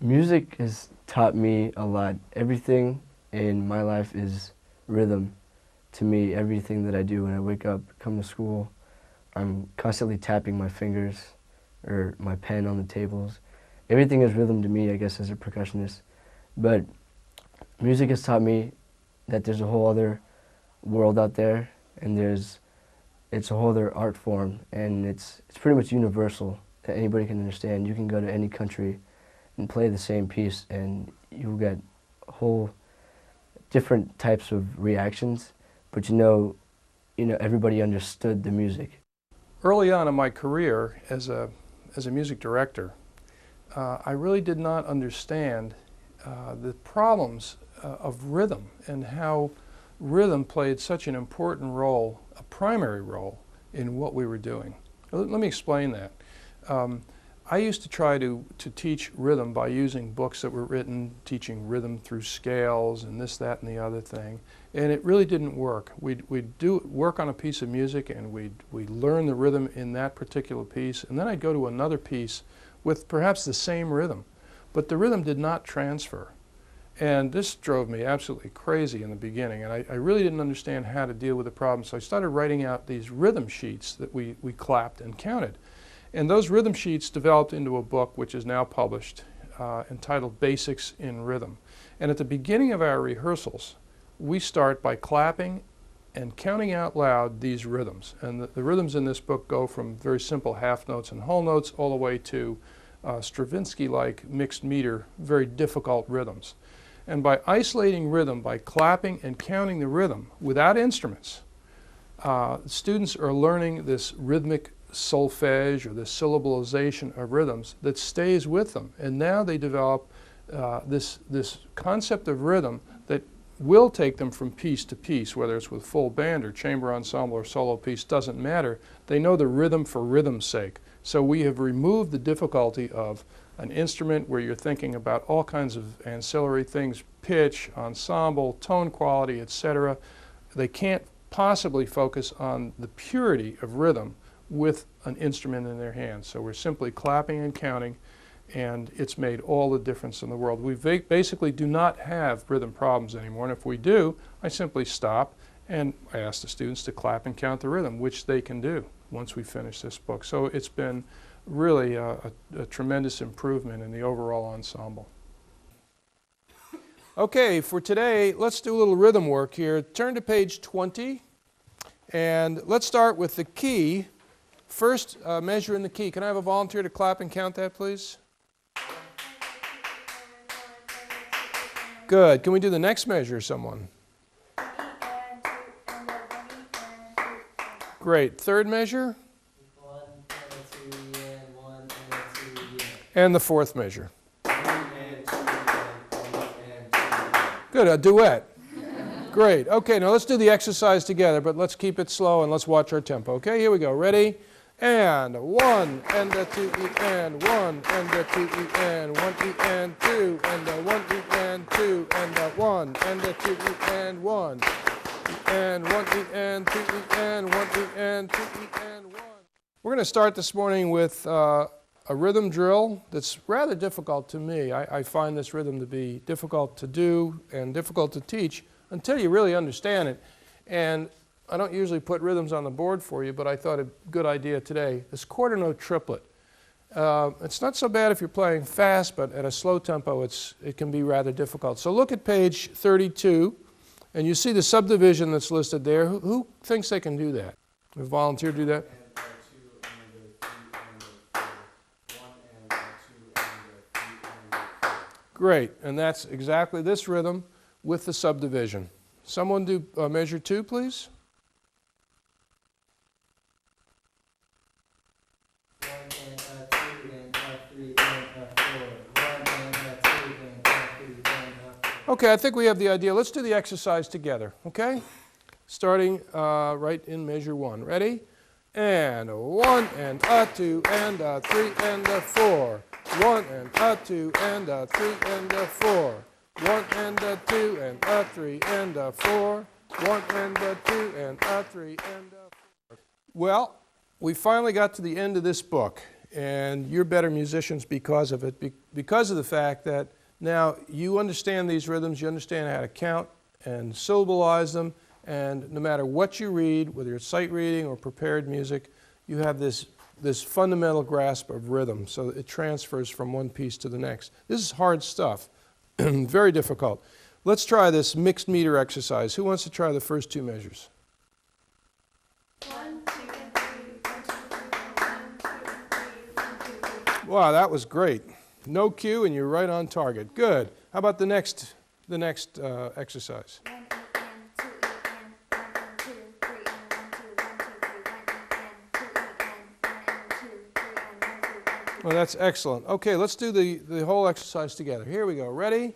Music has taught me a lot. Everything in my life is rhythm to me. Everything that I do when I wake up, come to school, I'm constantly tapping my fingers or my pen on the tables. Everything is rhythm to me, I guess, as a percussionist. But music has taught me that there's a whole other world out there, and it's a whole other art form, and it's pretty much universal that anybody can understand. You can go to any country and play the same piece, and you'll get whole different types of reactions, but everybody understood the music. Early on in my career as a music director, I really did not understand the problems of rhythm and how rhythm played such an important role, a primary role, in what we were doing. Let me explain that. I used to try to teach rhythm by using books that were written teaching rhythm through scales and this, that, and the other thing, and it really didn't work. We'd do work on a piece of music and we'd learn the rhythm in that particular piece, and then I'd go to another piece with perhaps the same rhythm, but the rhythm did not transfer. And this drove me absolutely crazy in the beginning, and I really didn't understand how to deal with the problem, so I started writing out these rhythm sheets that we clapped and counted. And those rhythm sheets developed into a book which is now published entitled Basics in Rhythm. And at the beginning of our rehearsals, we start by clapping and counting out loud these rhythms. And the rhythms in this book go from very simple half notes and whole notes all the way to Stravinsky-like mixed meter, very difficult rhythms. And by isolating rhythm, by clapping and counting the rhythm without instruments, students are learning this rhythmic solfege or the syllabalization of rhythms that stays with them. And now they develop this concept of rhythm that will take them from piece to piece, whether it's with full band or chamber ensemble or solo piece, doesn't matter. They know the rhythm for rhythm's sake. So we have removed the difficulty of an instrument where you're thinking about all kinds of ancillary things, pitch, ensemble, tone quality, etc. They can't possibly focus on the purity of rhythm with an instrument in their hands. So we're simply clapping and counting, and it's made all the difference in the world. We basically do not have rhythm problems anymore, and if we do, I simply stop and I ask the students to clap and count the rhythm, which they can do once we finish this book. So it's been really a tremendous improvement in the overall ensemble. Okay, for today, let's do a little rhythm work here. Turn to page 20, and let's start with the key. First, measure in the key. Can I have a volunteer to clap and count that, please? Good. Can we do the next measure, someone? Great. Third measure? And the fourth measure. Good, a duet. Great. Okay, now let's do the exercise together, but let's keep it slow and let's watch our tempo. Okay, here we go. Ready? And 1, and a 2, E, and 1, and a 2, E, and 1, E, and 2, and a 1, E, and 2, and a 1, and a 2, E, and 1, and 1, E, and 2, E, and 1, E, and 2, E, and 1. We're going to start this morning with a rhythm drill that's rather difficult to me. I find this rhythm to be difficult to do and difficult to teach until you really understand it. And I don't usually put rhythms on the board for you, but I thought a good idea today. This quarter note triplet. It's not so bad if you're playing fast, but at a slow tempo it can be rather difficult. So look at page 32, and you see the subdivision that's listed there. Who thinks they can do that? A volunteer do that? Great, and that's exactly this rhythm with the subdivision. Someone do measure 2, please. Okay, I think we have the idea. Let's do the exercise together, okay? Starting right in measure 1. Ready? And a 1, and a 2, and a 3, and a 4. 1, and a 2, and a 3, and a 4. 1, and a 2, and a 3, and a 4. 1, and a 2, and a 3, and a 4. Well, we finally got to the end of this book. And you're better musicians because of it, because of the fact that now you understand these rhythms, you understand how to count and syllabalize them, and no matter what you read, whether it's sight reading or prepared music, you have this fundamental grasp of rhythm, so it transfers from one piece to the next. This is hard stuff, very difficult. Let's try this mixed meter exercise. Who wants to try the first two measures? 1, 2, 3, 1, 2, 3, 1, 2, 3, 1, 2, 3. Wow, that was great. No cue and you're right on target. Good. How about the next exercise? 1 E N 2 E N 1 and 2 3 and 1 2 1 2 3 1 E N 2 E N 1 and 2 3 and 1 2 1 2. Well, that's excellent. Okay, let's do the whole exercise together. Here we go. Ready?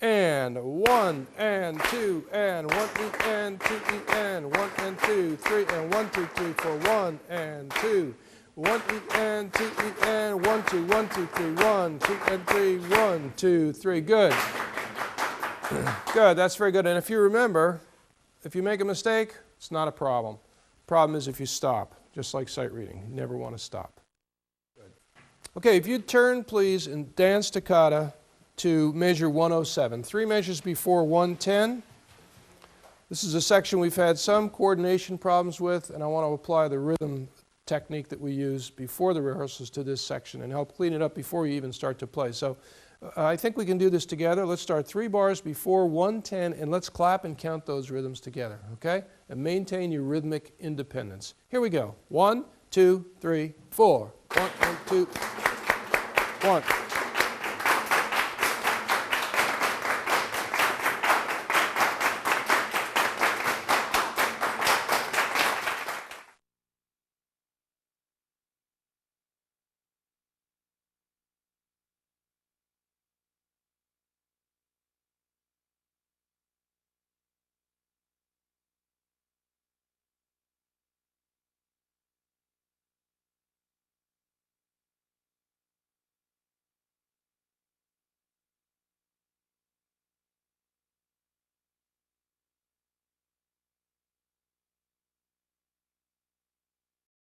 And 1 and 2 and 1 E N 2 E N 1 and 2 3 and 1 2 3 4 1 and 2 1 E N 2 E N 1 2 1 2 3 1 2 and 3 1 2 3. Good. Good. That's very good. And if you remember, if you make a mistake, it's not a problem. Problem is if you stop, just like sight reading. You never want to stop. Good. Okay, if you'd turn, please, in dance toccata to measure 107. 3 measures before 110. This is a section we've had some coordination problems with, and I want to apply the rhythm technique that we use before the rehearsals to this section and help clean it up before you even start to play. So I think we can do this together. Let's start 3 bars before 110, and let's clap and count those rhythms together, okay? And maintain your rhythmic independence. Here we go. 1, 2, 3, 4. 1 and 2. 1.